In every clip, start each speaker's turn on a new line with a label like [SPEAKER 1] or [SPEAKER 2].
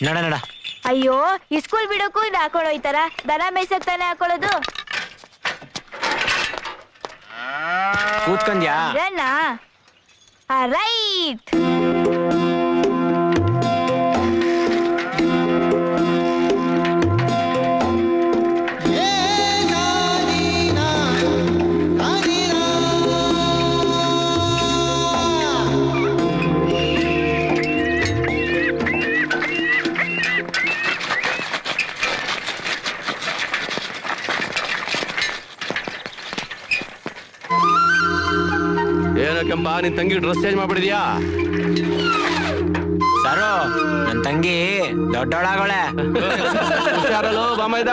[SPEAKER 1] ನಡ ನಡ.
[SPEAKER 2] ಅಯ್ಯೋ ಸ್ಕೂಲ್ ಬಿಡೋಕು ಇದು ಹಾಕೊಳ್ಳೋಯ್ತಾರ, ದನ ಮೇಯ್ಸಕ್ ತಾನೇ ಹಾಕೊಳ್ಳೋದು.
[SPEAKER 1] ಕೂತ್ಕೊಂಡ್ಯಾ?
[SPEAKER 2] ರೈಟ್.
[SPEAKER 3] ಏನಕ್ಕೆಂಪ ನಿನ್ ತಂಗಿ ಡ್ರೆಸ್ ಚೇಂಜ್ ಮಾಡ್ಬಿಡಿದ್ಯಾ?
[SPEAKER 1] ಸರು, ನನ್ ತಂಗಿ ದೊಡ್ಡೋಳಾಗೋಳೆ.
[SPEAKER 3] ಹುಷಾರಲ್ಲೋ ಬಾಮೈದ.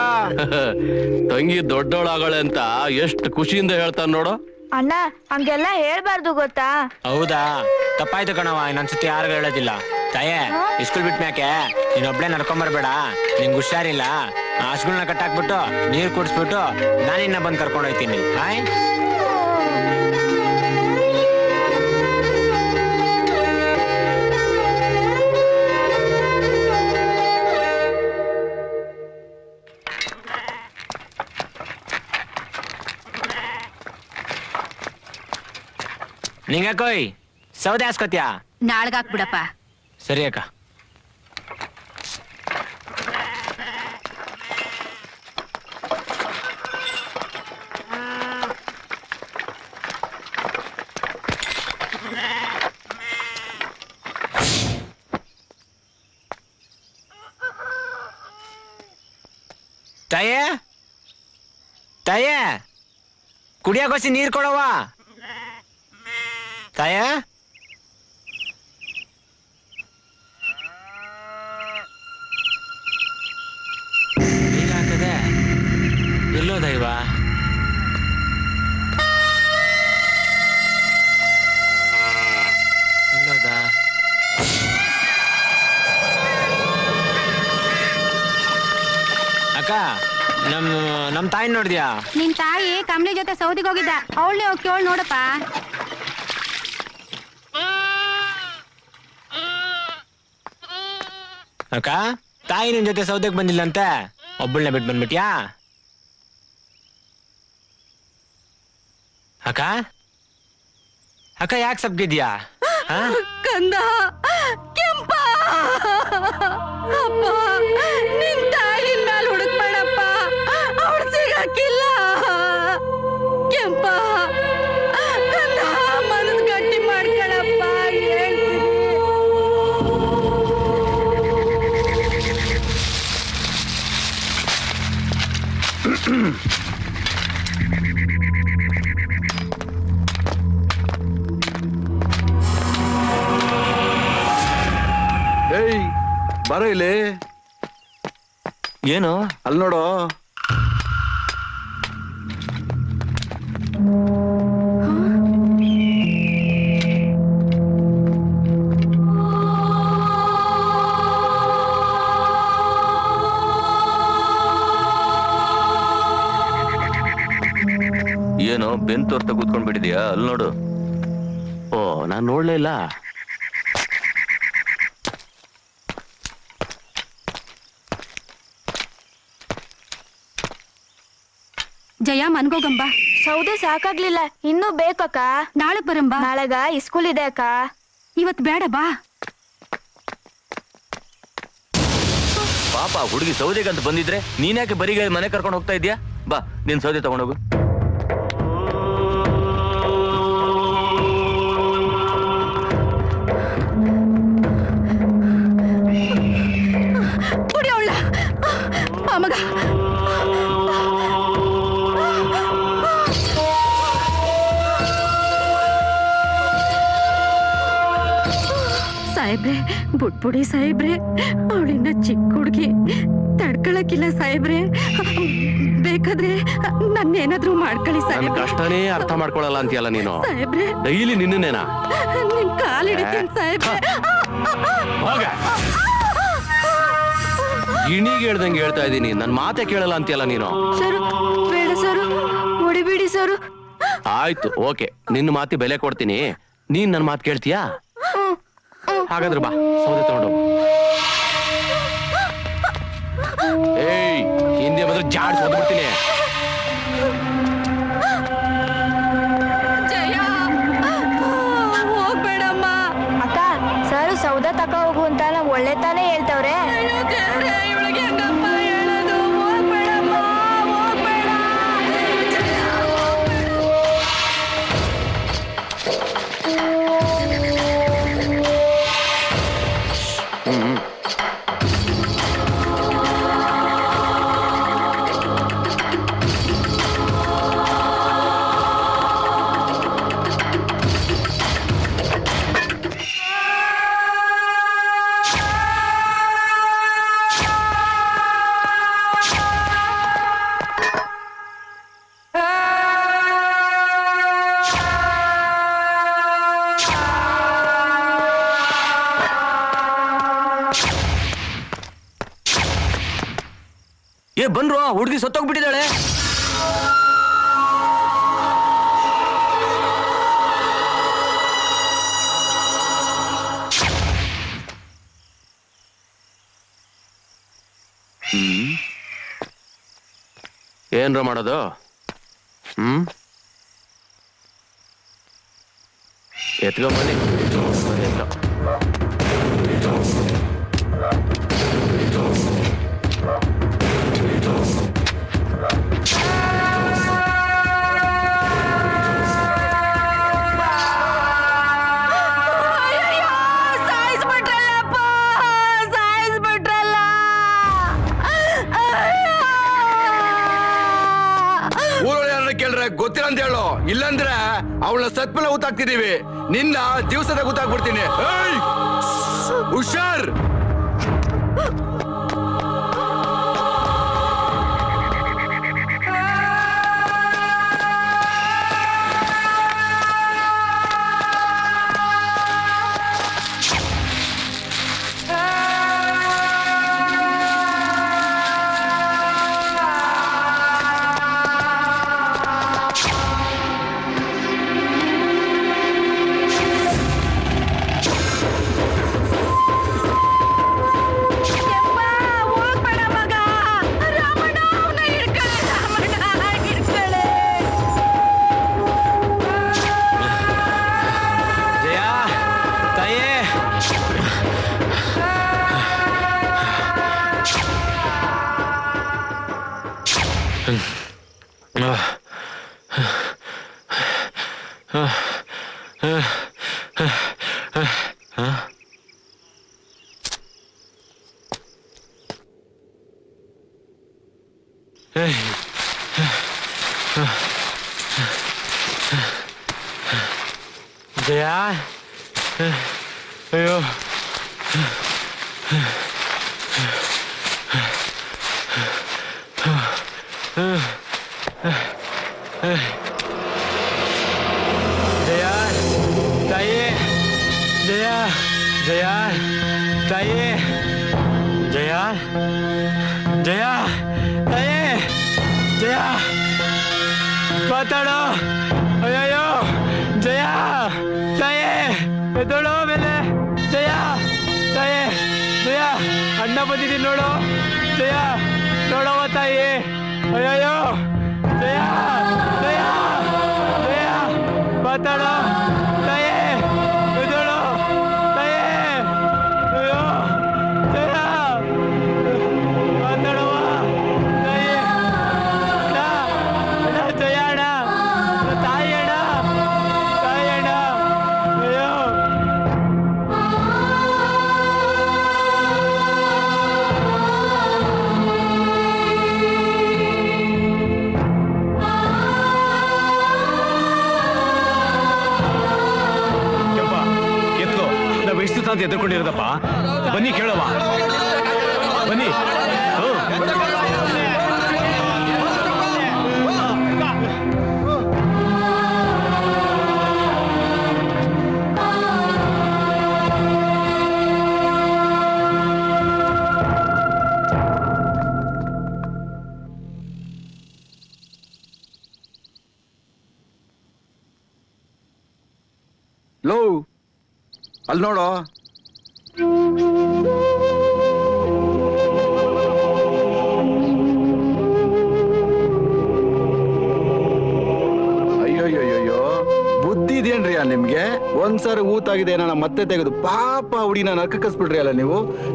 [SPEAKER 3] ತಂಗಿ ದೊಡ್ಡೋಳಾಗೋಳೆ ಅಂತ ಎಷ್ಟು ಖುಷಿಯಿಂದ ಹೇಳ್ತಾನ ನೋಡು.
[SPEAKER 2] ಅಣ್ಣ ಹಂಗೆಲ್ಲ ಹೇಳ್ಬಾರ್ದು ಗೊತ್ತಾ?
[SPEAKER 1] ಹೌದಾ, ತಪ್ಪಾಯ್ತು ಕಣವ, ಇನ್ನೊಂದ್ಸತಿ ಯಾರಿಗೂ ಹೇಳೋದಿಲ್ಲ. ತಾಯೇ, ಸ್ಕೂಲ್ ಬಿಟ್ ಮ್ಯಾಕೆ ನೀನೊಬ್ಳೆ ನಡ್ಕೊಂಬರ್ಬೇಡ, ನಿಂಗ್ ಹುಷಾರಿಲ್ಲ. ಹಸುಗಳನ್ನ ಕಟ್ಟಾಕ್ಬಿಟ್ಟು ನೀರ್ ಕುಡಿಸ್ಬಿಟ್ಟು ನಾನಿನ್ನ ಬಂದ್ ಕರ್ಕೊಂಡು ಹೋಯ್ತೀನಿ. ಆಯ್ ನಿಂಗಕೋಯ್ ಸೌದೆ ಹಾಸ್ಕೊತ್ಯಾ?
[SPEAKER 4] ನಾಳ್ಗಾಕ್ಬಿಡಪ್ಪ.
[SPEAKER 1] ಸರಿ ಅಕ್ಕ. ತಾಯೇ ತಾಯೇ, ಕುಡಿಯಾಕೋಸಿ ನೀರ್ ಕೊಡವ ತಾಯೇ. ಹಾಕದೆ ಎಲ್ಲೋ ದೈವ? ಎಲ್ಲೋದ? ಅಕ್ಕ, ನಮ್ ತಾಯಿ ನೋಡಿದ್ಯಾ?
[SPEAKER 4] ನಿನ್ ತಾಯಿ ಕಮಲಿ ಜೊತೆ ಸೌದಿಗೆ ಹೋಗಿದ್ದ, ಅವಳನ್ನೇ ಹೋಗಿ ಕೇಳ್ ನೋಡಪ್ಪ.
[SPEAKER 1] ಅಕ್ಕ, ತಾಯಿ ನಿನ್ ಜೊತೆ ಸೌದೆಗೆ ಬಂದಿಲ್ಲಂತೆ, ಒಬ್ಬಳನ್ನ ಬಿಟ್ಟು ಬಂದ್ಬಿಟ್ಯಾ? ಅಕ್ಕ ಅಕ್ಕ, ಯಾಕೆ ಸಬ್ಗಿದ್ಯಾ?
[SPEAKER 4] ಕಂದ ಕೆಂಪ, ಅಪ್ಪ ನಿನ್ ತಾಯಿ ಮೇಲೆ ಹುಡುಕ್ಬೇಡಪ್ಪ, ಅವಳು ಸಿಗಕ್ಕಿಲ್ಲ. ಕೆಂಪ ಕಂದ, ಮನಸ್ ಗಟ್ಟಿ ಮಾಡ್ಕೊಳಪ್ಪ, ಹೇಳ್ತೀನಿ.
[SPEAKER 3] ಏಯ್ ಬರ ಇಲ್ಲಿ.
[SPEAKER 1] ಏನು?
[SPEAKER 3] ಅಲ್ಲಿ ನೋಡು.
[SPEAKER 5] ಏನು ಬೆಂತೋರ್ತ ಕೂತ್ಕೊಂಡ್ಬಿಟ್ಟಿದ್ಯಾ? ಅಲ್ಲಿ ನೋಡು.
[SPEAKER 3] ಓ, ನಾನ್ ನೋಡ್ಲೇ ಇಲ್ಲ.
[SPEAKER 4] ಜಯ, ಮನ್ಗೋಗಂಬ.
[SPEAKER 2] ಸೌದೆ ಸಾಕಾಗ್ಲಿಲ್ಲ, ಇನ್ನೂ ಬೇಕಕ್ಕ.
[SPEAKER 4] ನಾಳೆ ಬರಂಬ.
[SPEAKER 2] ನಾಳೆಗ ಸ್ಕೂಲ್ ಇದೆ ಅಕ್ಕ.
[SPEAKER 4] ಇವತ್ ಬೇಡ ಬಾ.
[SPEAKER 5] ಪಾಪ ಹುಡುಗಿ ಸೌದೆಗಂತ ಬಂದಿದ್ರೆ ನೀನ್ಯಾಕೆ ಬರಿಗ ಮನೆ ಕರ್ಕೊಂಡು ಹೋಗ್ತಾ ಇದ್ಯಾ? ಬಾ, ನಿನ್ ಸೌದೆ ತಗೊಂಡೋಗು.
[SPEAKER 4] ಕುಡಿಯೋಳ ಮಗ. ಸಾಹೇಬ್ರೆ, ಬುಟ್ಬುಡಿ ಸಾಹೇಬ್ರೆ, ಅವಳಿಂದ ಚಿಕ್ಕ ಹುಡುಗಿ, ತಡ್ಕೊಳಕ್ಕಿಲ್ಲ ಸಾಹೇಬ್ರೆ. ಬೇಕಾದ್ರೆ ನನ್ನೇನಾದ್ರೂ ಮಾಡ್ಕೊಳ್ಳಿ ಸಾಹೇಬ್ರೆ.
[SPEAKER 3] ಕಷ್ಟನೇ ಅರ್ಥ ಮಾಡ್ಕೊಳಲ್ಲ ಅಂತೀಯಲ್ಲ ನೀನು.
[SPEAKER 4] ಸಾಹೇಬ್ರೆ,
[SPEAKER 3] ಡೈಲಿ ನಿನ್ನೇನಾ?
[SPEAKER 4] ನಿಮ್ ಕಾಲ್ ಹಿಡಿತೀನಿ ಸಾಹೇಬ್ರೆ.
[SPEAKER 3] ಗಿಣಿಗೆ ಹೇಳ್ದಂಗೆ ಹೇಳ್ತಾ ಇದ್ದೀನಿ, ನನ್ ಮಾತೆ ಕೇಳಲ್ಲ ಅಂತೀಯಲ್ಲ ನೀನು.
[SPEAKER 2] ಸರು, ಬೇಡ ಸರು, ಹೊಡಿಬಿಡಿ ಸರು.
[SPEAKER 3] ಆಯ್ತು, ಓಕೆ, ನಿನ್ನ ಮಾತಿ ಬೆಲೆ ಕೊಡ್ತೀನಿ. ನೀನ್ ನನ್ ಮಾತು ಕೇಳ್ತೀಯಾ? ಹಾಗಾದ್ರೆ ಬಾ, ಸೌದೆ ತಗೊಂಡೋಗು. ಏಯ್ ಹಿಂದೆ ಬಂದ್ರೆ ಜಾಡ್ಸ್ ಹೋಗ್ಬಿಡ್ತೀನಿ.
[SPEAKER 4] ಹೋಗ್ಬೇಡಮ್ಮ.
[SPEAKER 2] ಅಕ್ಕ ಸರ್ ಸೌದೆ ತಕ ಹೋಗು ಅಂತ ನಾವ್ ಒಳ್ಳೆ ತಾನೇ ಹೇಳ್ತವ್ರೆ.
[SPEAKER 4] ಇವಳಿಗೆ ಹೆಂಗಪ್ಪ ಹೇಳೋದು? ಹೋಗ್ಬೇಡಮ್ಮ, ಹೋಗ್ಬೇಡ.
[SPEAKER 5] ಏ ಬಂದ್ರು, ಹುಡುಗಿ ಸತ್ತೋಗ್ಬಿಟ್ಟಿದ್ದಾಳೆ.
[SPEAKER 3] ಏನ್ರ ಮಾಡೋದು? ಎತ್ಕೊ ಬನ್ನಿ.
[SPEAKER 6] ಕೇಳ್ರೆ ಗೊತ್ತಿಲ್ಲ ಅಂತ ಹೇಳು, ಇಲ್ಲಂದ್ರೆ ಅವಳನ್ನ ಸತ್ಮೇಲೆ ಊತಾಕ್ತಿದೀವಿ. ನಿನ್ನ ದಿವಸದ ಊತಾಕ್ಬಿಡ್ತೀನಿ. ಹುಷಾರ್.
[SPEAKER 1] ಜಯಾ, ಅಯ್ಯೋ ಜಯಾ ತಾಯಿ, ಜಯಾ ಜಯಾ ತಾಯಿ, ಜಯಾ ಜಯಾ ತಾಯಿ, ಜಯಾ ಮಾತಾಡೋ. ಅಯ್ಯಯ್ಯೋ ಜಯಾ ತಾಯಿ, ಎದ್ದೋಳು ಮೇಲೆ. ಜಯಾ ತಾಯಿ, ಜಯಾ ಅಣ್ಣ ಬಂದಿದ್ದೀನಿ ನೋಡು. ಜಯಾ ನೋಡವ ತಾಯಿ. ಅಯ್ಯಯ್ಯೋ ಜಯಾ ಜಯಾ ಜಯಾ ಮಾತಾಡೋ ತಾಯಿ, ಎದ್ದೋಳು ತಾಯಿ. ಅಯ್ಯೋ ಜಯಾ ಮಾತಾಡವ ತಾಯಿ. ಅಣ್ಣ ಜಯ ಅಣ್ಣ, ತಾಯಿ ಅಣ್ಣ, ತಾಯಿ ಅಣ್ಣ. ಅಯ್ಯೋ
[SPEAKER 7] ಅಂತ ಎದ್ಕೊಂಡಿರೋದಪ್ಪ. ಬನ್ನಿ ಕೇಳವ, ಬನ್ನಿ.
[SPEAKER 6] ಲೋ ಅಲ್ಲಿ ನೋಡು. ನಿಮ್ಗೆ ಒಂದ್ಸರಿ ಊತಾಗಿದೆ ನಾನು ಮತ್ತೆ ತೆಗೆದು ಪಾಪ ಹುಡಿನ ನರಕ ಕಸ್ಬಿಡ್ರಿ ಅಲ್ಲ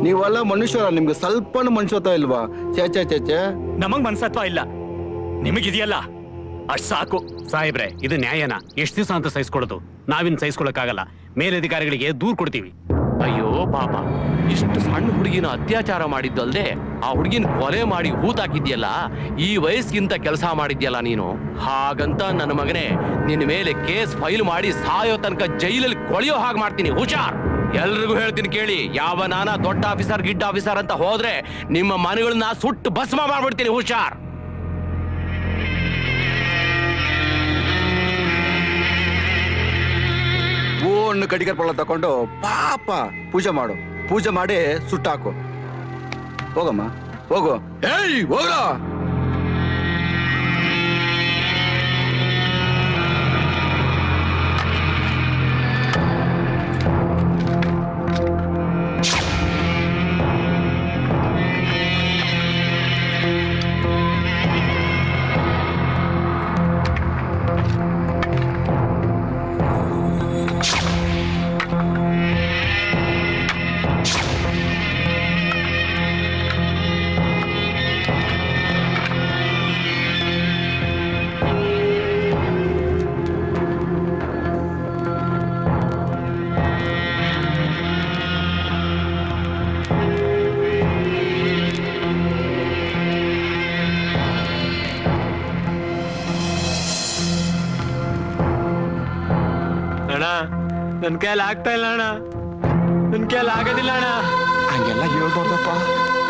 [SPEAKER 6] ನೀವೆಲ್ಲ ಮನುಷ್ಯರ ನಿಮ್ಗೆ ಸ್ವಲ್ಪ ಮನುಷ್ಯತ್ವ ಇಲ್ವಾ? ಚೇ
[SPEAKER 7] ನಮಗ್ ಮನ್ಸತ್ವ ಇಲ್ಲ, ನಿಮಗಿದೆಯಲ್ಲ ಅಷ್ಟ್ ಸಾಕು. ಸಾಹೇಬ್ರೆ, ಇದು ನ್ಯಾಯನ? ಎಷ್ಟ್ ದಿವಸ ಅಂತ ಸಹಿಸ್ಕೊಳ್ಳೋದು? ನಾವಿನ್ ಸಹಿಸ್ಕೊಳಕ್ಕಾಗಲ್ಲ. ಮೇಲಧಿಕಾರಿಗಳಿಗೆ ದೂರ್ ಕೊಡ್ತೀವಿ.
[SPEAKER 3] ಅಯ್ಯೋ ಪಾಪ, ಇಷ್ಟು ಸಣ್ಣ ಹುಡುಗಿನ ಅತ್ಯಾಚಾರ ಮಾಡಿದ್ದಲ್ದೆ ಆ ಹುಡುಗಿನ ಕೊಲೆ ಮಾಡಿ ಹೂತಾಕಿದ್ಯಲ್ಲ, ಈ ವಯಸ್ಸಿಗಿಂತ ಕೆಲಸ ಮಾಡಿದ್ಯಲ್ಲ ನೀನು. ಹಾಗಂತ ನನ್ನ ಮಗನೇ ನಿನ್ನ ಮೇಲೆ ಕೇಸ್ ಫೈಲ್ ಮಾಡಿ ಸಾಯೋ ತನಕ ಜೈಲಲ್ಲಿ ಕೊಳೆಯೋ ಹಾಗೆ ಮಾಡ್ತೀನಿ. ಹುಷಾರ್! ಎಲ್ರಿಗೂ ಹೇಳ್ತೀನಿ ಕೇಳಿ, ಯಾವ ನಾನ ದೊಡ್ಡ ಆಫೀಸರ್ ಗಿಡ್ಡ ಆಫೀಸರ್ ಅಂತ ಹೋದ್ರೆ ನಿಮ್ಮ ಮನೆಗಳನ್ನ ಸುಟ್ಟು ಭಸ್ಮ ಮಾಡ್ಬಿಡ್ತೀನಿ. ಹುಷಾರ್!
[SPEAKER 6] ಹೂವನ್ನು ಕಡಿಗರ್ ಪಳ್ಳ ತಕೊಂಡು ಪಾಪ ಪೂಜೆ ಮಾಡಿ ಸುಟ್ಟಾಕು. ಹೋಗಮ್ಮ ಹೋಗು. ಏಯ್ ಹೋಗ.
[SPEAKER 1] ನನ್ ಕೈಯಲ್ಲಿ ಆಗ್ತಾ ಇಲ್ಲ ಅಣ್ಣ, ನನ್ ಕೈಯಲ್ಲಿ ಆಗೋದಿಲ್ಲ ಅಣ್ಣ.
[SPEAKER 8] ಹಂಗೆಲ್ಲ ಹೇಳ್ಬಾರ್ದಪ್ಪ.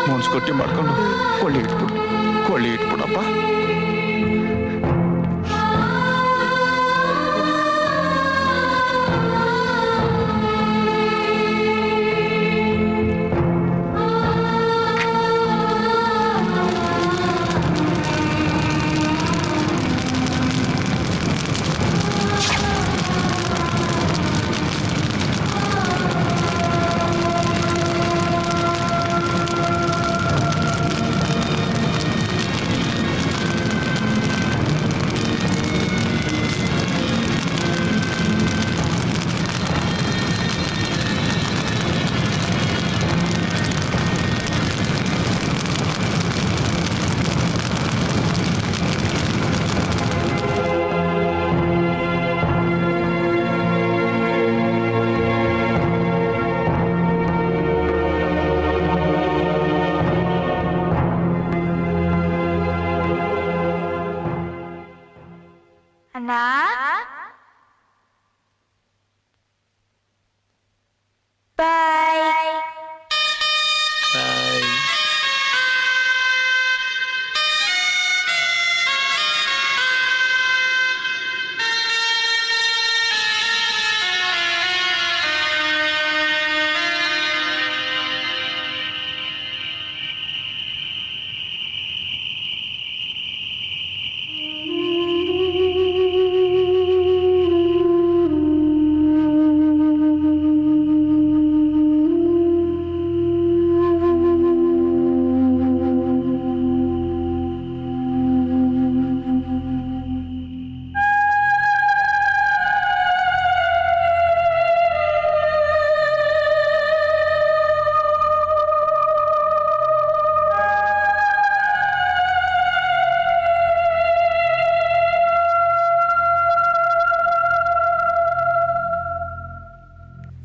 [SPEAKER 8] ಮುನ್ಸ್ಕೊಟ್ಟಿ ಮಾಡ್ಕೊಂಡು ಕೊಳ್ಳಿ ಇಟ್ಬಿಡಪ್ಪ.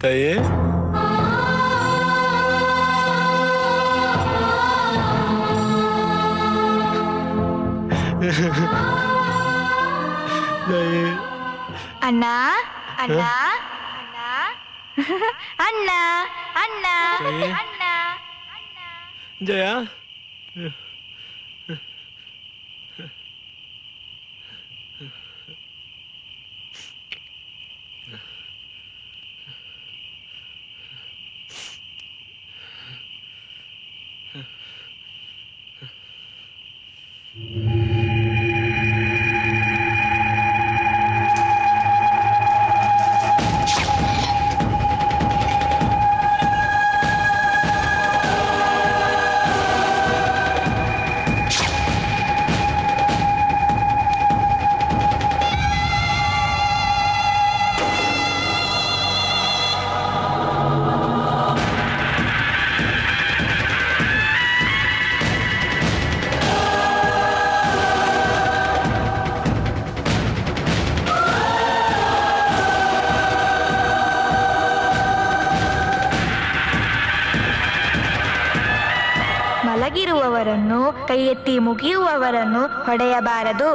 [SPEAKER 1] ತಾಯೇ,
[SPEAKER 2] ಅಣ್ಣ ಅಣ್ಣ ಅಣ್ಣ ಅಣ್ಣ ಅಣ್ಣ
[SPEAKER 1] ಜಯ,
[SPEAKER 2] ಕೆಳಗಿರುವವರನ್ನು, ಕೈ ಎತ್ತಿ ಮುಗಿಯುವವರನ್ನು ಹೊಡೆಯಬಾರದು.